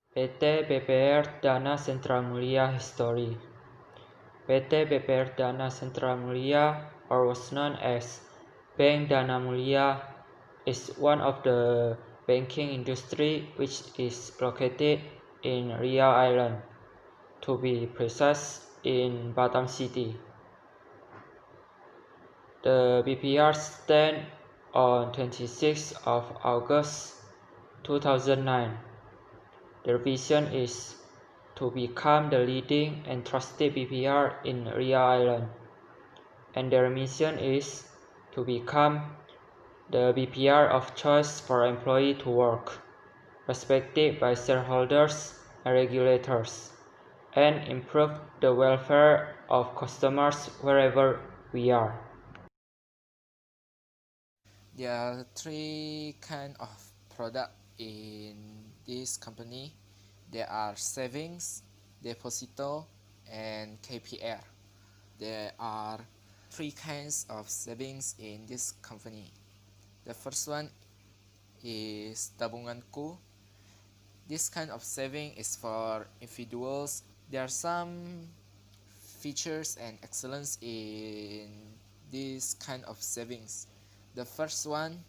PT BPR Dana Sentra Mulia History. PT BPR Dana Sentra Mulia, or was known as Bank Dana Mulia, is one of the banking industry which is located in Riau Island, to be precise in Batam City. The BPR stand on 26th of August 2009. Their vision is to become the leading and trusted BPR in Riau Island, and their mission is to become the BPR of choice for employees to work, respected by shareholders and regulators, and improve the welfare of customers wherever we are. There are three kind of product in this company. There are savings, deposito, and KPR. There are three kinds of savings in this company. The first one is tabunganku. This kind of saving is for individuals. There are some features and excellence in this kind of savings. The first one,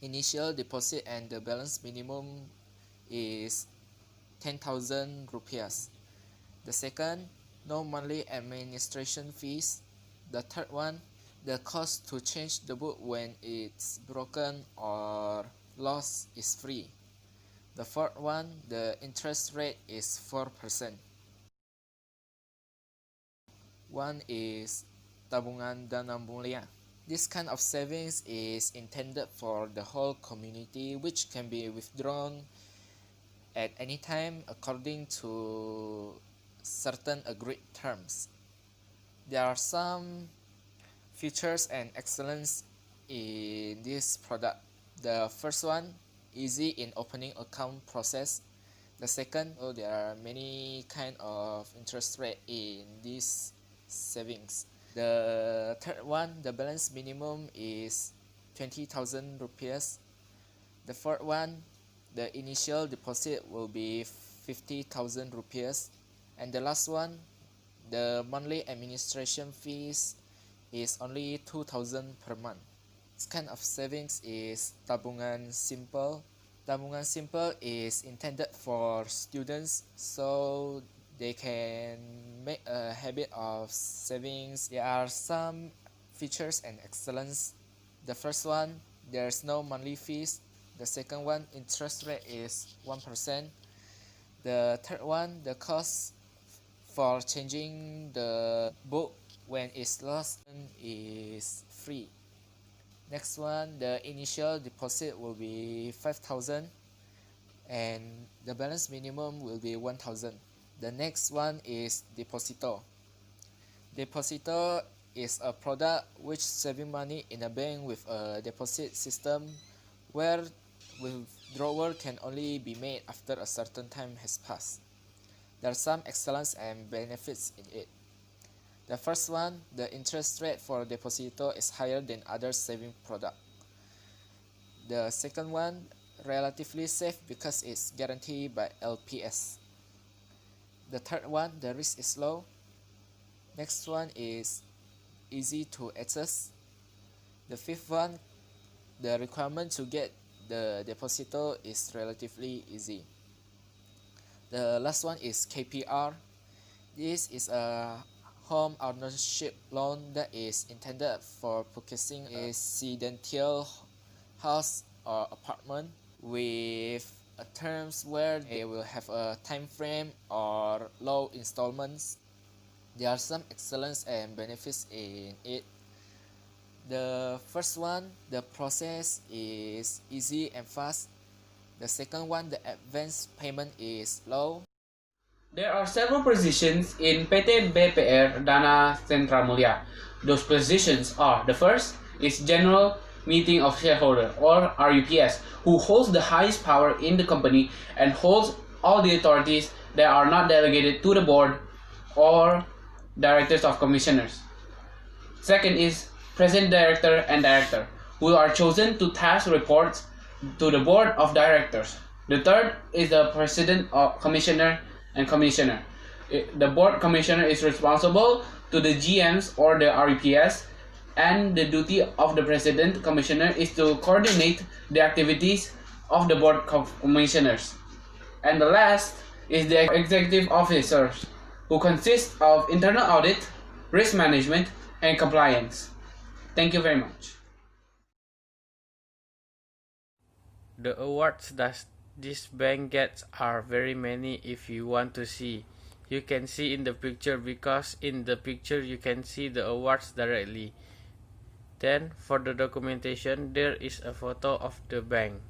initial deposit and the balance minimum is 10,000 rupiahs. The second, no monthly administration fees. The third one, the cost to change the book when it's broken or lost is free. The fourth one, the interest rate is 4%. One is tabungan dana mulia. This kind of savings is intended for the whole community, which can be withdrawn at any time according to certain agreed terms. There are some features and excellence in this product. The first one, easy in opening account process. The second, there are many kind of interest rate in these savings. The third one, the balance minimum is 20,000 rupiahs. The fourth one, the initial deposit will be 50,000 rupiahs. And the last one, the monthly administration fees is only 2,000 per month. This kind of savings is tabungan simple. Tabungan simple is intended for students, so they can make a habit of savings. There are some features and excellence. The first one, there's no monthly fees. The second one, interest rate is 1%. The third one, the cost for changing the book when it's lost is free. Next one, the initial deposit will be 5,000 and the balance minimum will be 1,000. The next one is deposito. Deposito is a product which saving money in a bank with a deposit system where withdrawal can only be made after a certain time has passed. There are some excellence and benefits in it. The first one, the interest rate for deposito is higher than other saving product. The second one, relatively safe because it's guaranteed by LPS. The third one, the risk is low. Next one is easy to access. The fifth one, the requirement to get the deposito is relatively easy. The last one is KPR. This is a home ownership loan that is intended for purchasing a residential house or apartment with terms where they will have a time frame or low installments. There are some excellence and benefits in it. The first one, the process is easy and fast. The second one, the advance payment is low. There are several positions in PT BPR Dana Sentra Mulia. Those positions are: the first is General Meeting of Shareholder, or RUPS, who holds the highest power in the company and holds all the authorities that are not delegated to the board or directors of commissioners. Second is President Director and Director, who are chosen to task reports to the board of directors. The third is the president or commissioner and commissioner. The board commissioner is responsible to the GMs or the REPS, and the duty of the president commissioner is to coordinate the activities of the board commissioners. And the last is the executive officers, who consist of internal audit, risk management, and compliance. Thank you very much. The awards that this bank gets are very many. If you want to see, you can see in the picture, because in the picture you can see the awards directly. Then for the documentation, there is a photo of the bank.